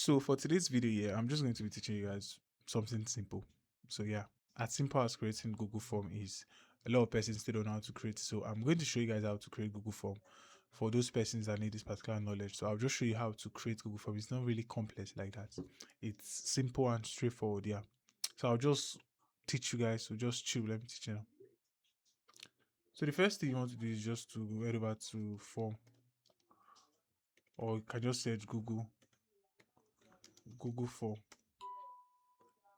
So for today's video here, I'm just going to be teaching you guys something simple. So yeah, as simple as creating Google Form is, a lot of persons still don't know how to create. So I'm going to show you guys how to create Google Form for those persons that need this particular knowledge. So I'll just show you how to create Google Form. It's not really complex like that. It's simple and straightforward. Yeah. So I'll just teach you guys. So just chill. Let me teach you now. So the first thing you want to do is just to head over to Form, or you can just search Google Form.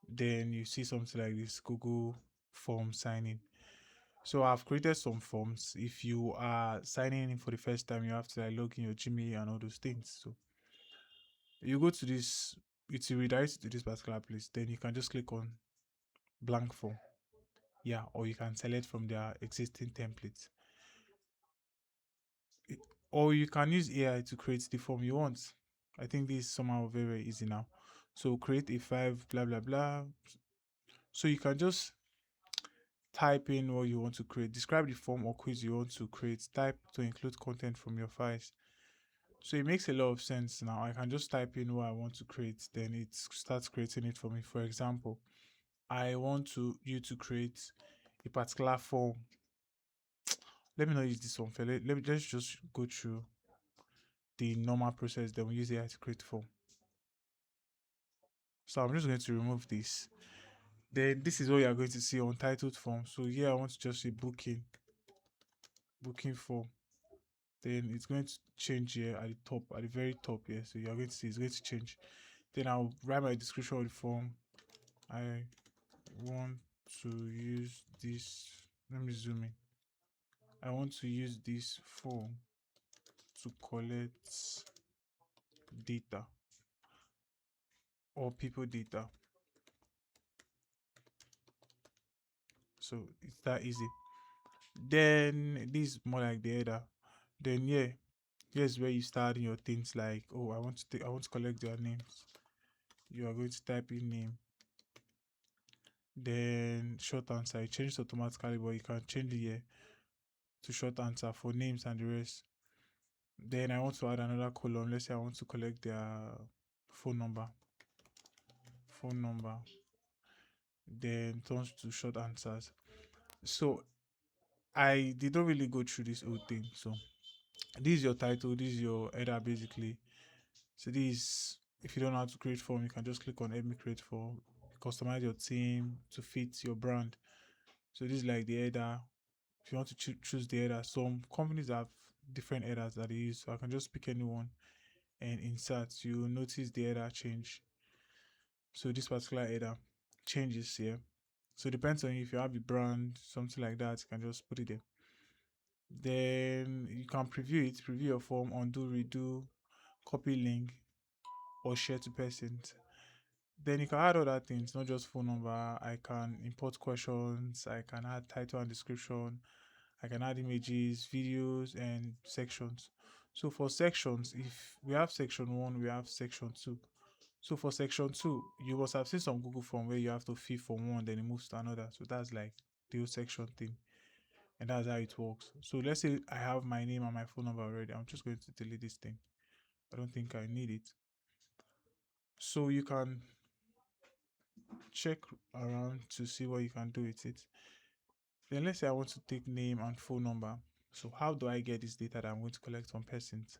Then you see something like this, Google Form sign in. So I've created some forms. If you are signing in for the first time, you have to like log in your Gmail and all those things. So you go to this, it will redirect you to this particular place. Then you can just click on blank form. Yeah, or you can select from their existing templates. Or you can use AI to create the form you want. I think this is somehow very, very easy now. So create a 5, blah blah blah. So you can just type in what you want to create, describe the form or quiz you want to create, type to include content from your files. So it makes a lot of sense now. I can just type in what I want to create, then it starts creating it for me. For example, I want you to create a particular form. Let me not use this one. Let's just go through the normal process. Then we use AI to create form. So I'm just going to remove this. Then this is what you are going to see on titled form. So here I want to just say booking form. Then it's going to change here at the top, at the very top here. So you're going to see it's going to change. Then I'll write my description of the form. I want to use this. Let me zoom in. I want to use this form to collect data or people data. So it's that easy. Then this is more like the header. Then yeah, here's where you start your things like, oh, I want to collect their names. You are going to type in name. Then short answer, it changes automatically, but you can change it here to short answer for names and the rest. Then I want to add another column. Let's say I want to collect their phone number. Then turns to short answers. So I didn't really go through this whole thing. So this is your title, this is your header basically. So this, if you don't know how to create form, you can just click on help me create form, customize your theme to fit your brand. So this is like the header. If you want to choose the header, some companies have different headers that they use. So I can just pick any one and insert. You notice the header change. So this particular header changes here. So it depends on you. If you have a brand, something like that, you can just put it there. Then you can preview it, preview your form, undo, redo, copy link, or share to persons. Then you can add other things, not just phone number. I can import questions, I can add title and description, I can add images, videos, and sections. So for sections, if we have section 1, we have section 2. So for section 2, you must have seen some Google form where you have to fill from one, then it moves to another. So that's like the whole section thing. And that's how it works. So let's say I have my name and my phone number already. I'm just going to delete this thing. I don't think I need it. So you can check around to see what you can do with it. Then let's say I want to take name and phone number. So how do I get this data that I'm going to collect from persons?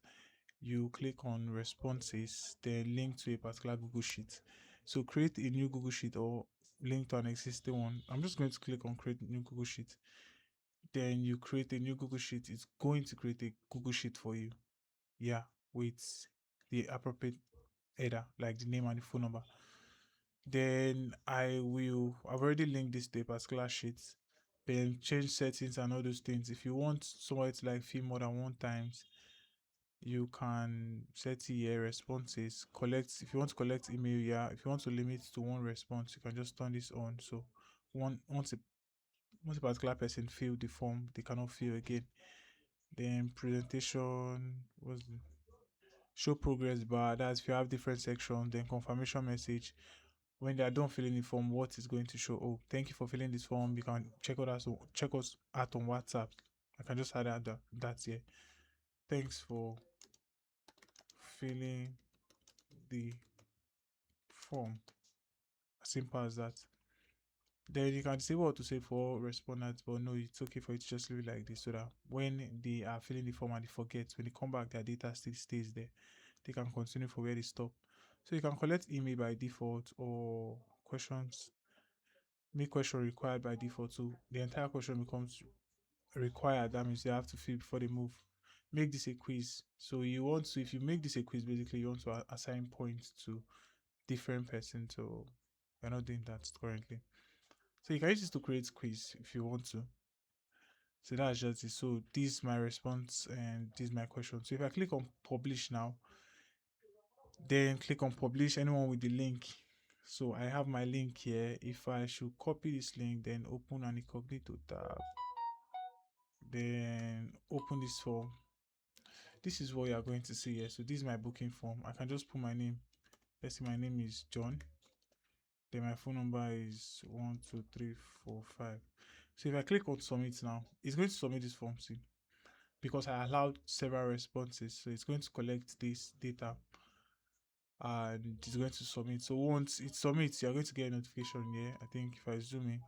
You click on responses, then link to a particular Google Sheet. So create a new Google Sheet or link to an existing one. I'm just going to click on create new Google Sheet. Then you create a new Google Sheet. It's going to create a Google Sheet for you. Yeah, with the appropriate header, like the name and the phone number. Then I've already linked this to a particular sheet. Then change settings and all those things. If you want somebody to like fill more than one times, you can set here responses. Collect, if you want to collect email, yeah. If you want to limit to one response, you can just turn this on. So once a particular person fill the form, they cannot fill again. Then presentation was show progress bar. That's if you have different sections. Then confirmation message. When they are done filling the form, what is going to show? Oh, thank you for filling this form. You can check us out on WhatsApp. I can just add that here. Thanks for filling the form. As simple as that. Then you can disable auto save for respondents, but no, it's okay for you to just leave it like this so that when they are filling the form and they forget, when they come back, their data still stays there. They can continue for where they stop. So you can collect email by default or questions, make question required by default. So the entire question becomes required. That means they have to fill before they move. Make this a quiz. So you want to, if you make this a quiz, basically you want to assign points to different persons. So we're not doing that currently. So you can use this to create quiz if you want to. So that's just it. So this is my response and this is my question. So if I click on publish now, then click on publish anyone with the link. So I have my link here. If I should copy this link, then open an incognito tab, then open this form. This is what you are going to see here. So this is my booking form. I can just put my name. Let's see, my name is John. Then my phone number is 12345. So if I click on submit now, it's going to submit this form, see, because I allowed several responses. So it's going to collect this data and it's going to submit. So once it submits, you're going to get a notification here. I think if I zoom in,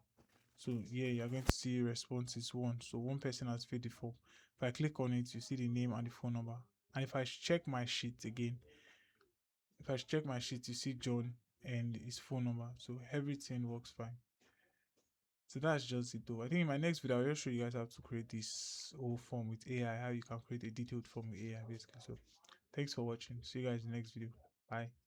so yeah, you're going to see responses one. So one person has filled the form. If I click on it, you see the name and the phone number. And if I check my sheet again, you see John and his phone number. So everything works fine. So that's just it though. I think in my next video, I'll just show you guys how to create this whole form with AI, how you can create a detailed form with AI basically. So thanks for watching. See you guys in the next video. Bye.